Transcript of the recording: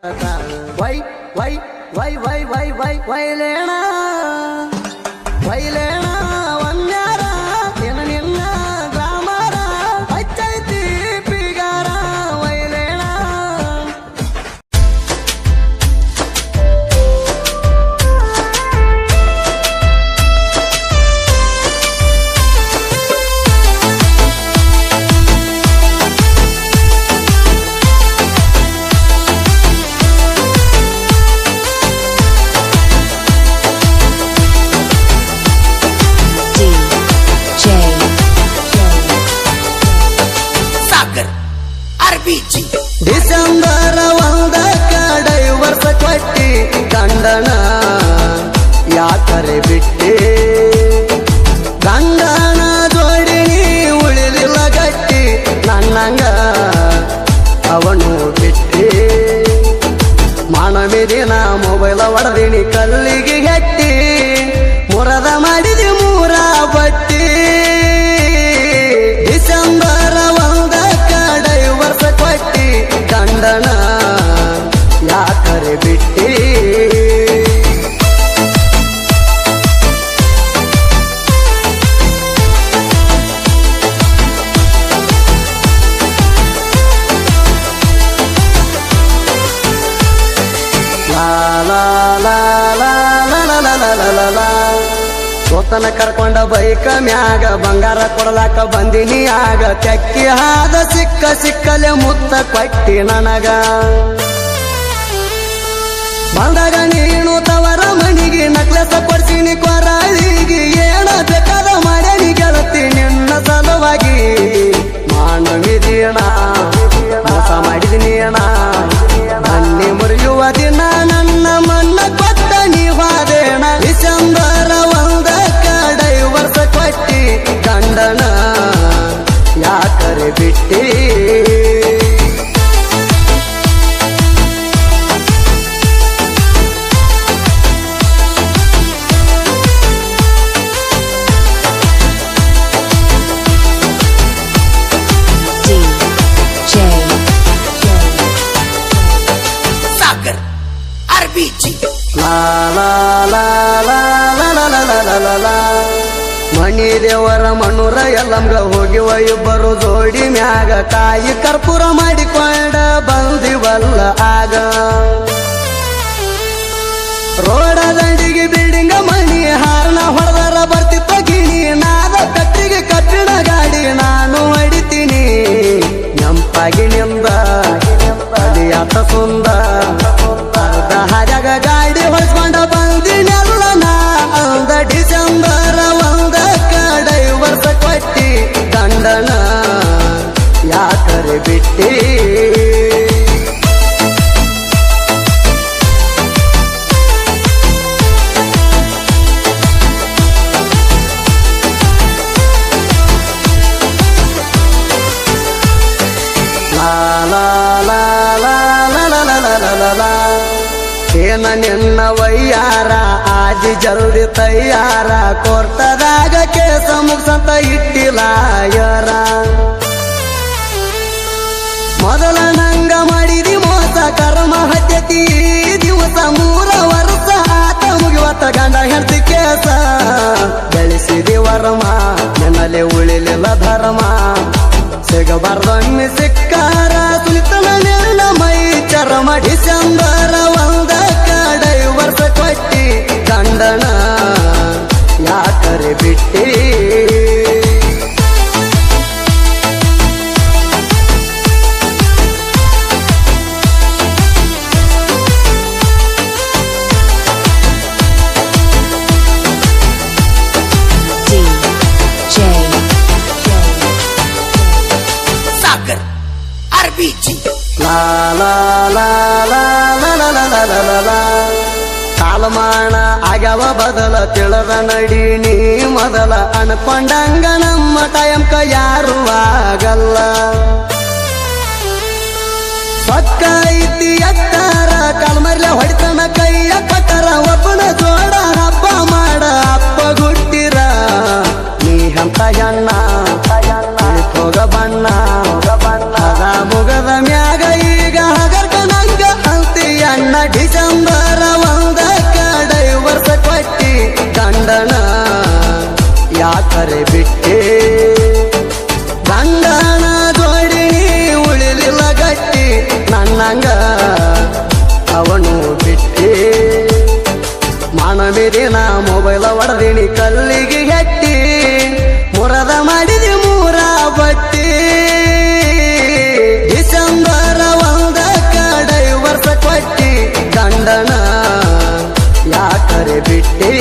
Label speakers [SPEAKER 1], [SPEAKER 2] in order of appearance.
[SPEAKER 1] Y ವೈ ವೈ ವೈ ವೈ ವೈ ವೈಲೇಣ ವೈಲೇಣ ವನ್ಯಾರ ಏನ ನಿನ್ನ ಗ್ರಾಮರ ಹಚ್ಚೈತಿ ಪಿಗಾರ ವೈಲೇಣ ಡಿಸೆಂಬರ್ ಒಂದಕ್ಕ ಡೈವರ್ಸ್ ಕೊಟ್ಟಿ ಗಂಡನ ಯಾಕರೆ ಬಿಟ್ಟಿ ಗಂಡನ ಜೋಡಿ ನೀ ಉಳಿಲಿಲ್ಲ ಗಟ್ಟಿ ನನ್ನಂಗ ಅವನು ಬಿಟ್ಟಿ ಮಾನವಿದಿನ ಮೊಬೈಲ್ ಹೊಡೆದಿನಿ ಕಲ್ಲಿಗೆ ಹೆಟ್ಟಿ ಮುರದ ಮಾಡಿದಿ ಮೂರ ಬಟ್ಟಿ ಡಿಸೆಂಬರ್ ಒಂದಕ್ಕ ಡೈವರ್ಸ್ ಕೊಟ್ಟಿ ಗಂಡನ ಯಾಕರೆ ಬಿಟ್ಟಿ ಸೋತನ ಕರ್ಕೊಂಡ ಬೈಕ ಮ್ಯಾಗ ಬಂಗಾರ ಕೊಡಲಾಕ ಬಂದಿನಿ ಆಗ ತೆಕ್ಕಿ ಹಾದ ಸಿಕ್ಕ ಸಿಕ್ಕಲೆ ಮುತ್ತ ಕೊಟ್ಟಿ ನನಗ ಬಂದಾಗ ನೀನು ತವರ ಮನಿಗೆ ನಕ್ಲೆಸ ಕೊಡ್ತೀನಿ ಕೊರಳಿಗೆ ಏನ ಬೇಕಾದ ಮಾಡೇನಿ ಗೆಳತಿ ನಿನ್ನ ಸಲುವಾಗಿ ಮಾನವಿದೀಣ ಮೋಸ ಮಾಡಿದಿನಿ ಅಣ್ಣ ಬನ್ನಿ ಮುರಿಯುವ ದಿನ ನನ್ನ ಮನ್ನ ಕೊಟ್ಟ ನೀವಾದೇಣ ಡಿಸೆಂಬರ್ ಒಂದಕ್ಕ ಡೈವರ್ಸ್ ಕೊಟ್ಟಿ ಗಂಡನ ಯಾಕರೆ ಬಿಟ್ಟಿ ಮಣಿ ದೇವರ ಮಣ್ಣೂರ ಎಲ್ಲಂಗ ಹೋಗಿವ ಇಬ್ಬರು ಜೋಡಿ ಮ್ಯಾಗ ಕಾಯಿ ಕರ್ಪೂರ ಮಾಡಿಕೊಂಡ ಬಂದಿವಲ್ಲ ಆಗ ರೋಡ ದಂಡಿಗೆ ಬಿಲ್ಡಿಂಗ ಮಣಿ ಹಾರನ ಹೊಡೆದರ ಬರ್ತಿತ್ತ ಗಿಣಿ ನಾದ ಕಟ್ಟಿಗೆ ಕಬ್ಬಿಣ ಗಾಡಿ ನಾನು ಹೊಡಿತೀನಿ ನೆಂಪಾಗಿ ನಿಂದ ಅಡಿಯಾತ ಸುಂದ ಅರ್ಧ ಹಾಜಾಗ ಗಾಡಿ ಹೊಡ್ಸ್ಕೊಂಡ ಬಂದಿನೆಲ್ಲ ನಾ ಅಂದ ಡಿಸೆಂಬರ್ ಒಂದಕ್ಕ ಡೈವರ್ಸ್ ಕೊಟ್ಟಿ ಗಂಡನ ಯಾಕರೆ ಬಿಟ್ಟಿ ಏನ ನಿನ್ನ ವಯ್ಯಾರ ಆಜಿ ಜಲ್ದಿ ತಯ್ಯಾರ ಕೋರ್ತದಾಗ ಕೇಸ ಮುಗ್ಸಂತ ಇಟ್ಟಿಲಾಯರ ಮೊದಲ ನಂಗ ಮಾಡಿದಿ ಮೋಸ ಕರ್ಮ ಹತ್ಯತಿ ದಿವಸ 3 ವರ್ಷ ಆತ ಮುಗಿವತ್ತ ಗಂಡ ಹೆಂಡತಿ ಕೇಸ ಬೆಳೆಸಿದಿ ವರ್ಮ ನನ್ನಲ್ಲಿ ಉಳಿಲಿಲ್ಲ ಧರ್ಮ ಸಿಗಬಾರ್ದೊಮ್ಮೆ ಸಿಕ್ಕಾರ ಸುಲಿತನ ನಿನ್ನ ಮೈ ಚರ್ಮ ಡಿಸೆಂಬರ್ ಒಂದಕ್ಕ ಡೈವರ್ಸ್ ಕೊಟ್ಟಿ ಗಂಡನ ಯಾಕರೆ ಬಿಟ್ಟಿ ಕಾಲಮಾನ ಆಗ್ಯಾವ ಬದಲ ತಿಳದ ನಡಿ ನೀ ಮೊದಲ ಅನ್ಕೊಂಡಂಗ ನಮ್ಮ ಟೈಮ್ಕ ಯಾರು ಆಗಲ್ಲ ಪಕ್ಕ ಐತಿ ಎತ್ತಾರ ಕಾಲ್ಮರ್ಲೆ ಹೊಡಿತನ ಕೈಯ ಕಟ್ಟರ ಒಬ್ಬನ ಜೋಡ ಹಬ್ಬ ಮಾಡ ಅಪ್ಪ ಗುಟ್ಟಿರ ನೀ ಹಂತ ಹೆಣ್ಣ ಹೋಗ ಬಣ್ಣ ಮುಗದ ಮ್ಯಾಗ ಈಗ ಹಗರ್ಕ ನಂಗ ಅಂತೀಯ ಒಡದಿನಿ ಕಲ್ಲಿಗೆ ಹೆಟ್ಟಿ ಮುರದ ಮಾಡಿದಿ ಮೂರ ಬಟ್ಟಿ ಡಿಸೆಂಬರ್ 1ಕ್ಕ ಡೈವರ್ಸ ಕೊಟ್ಟಿ ಗಂಡನ ಯಾಕರೆ ಬಿಟ್ಟಿ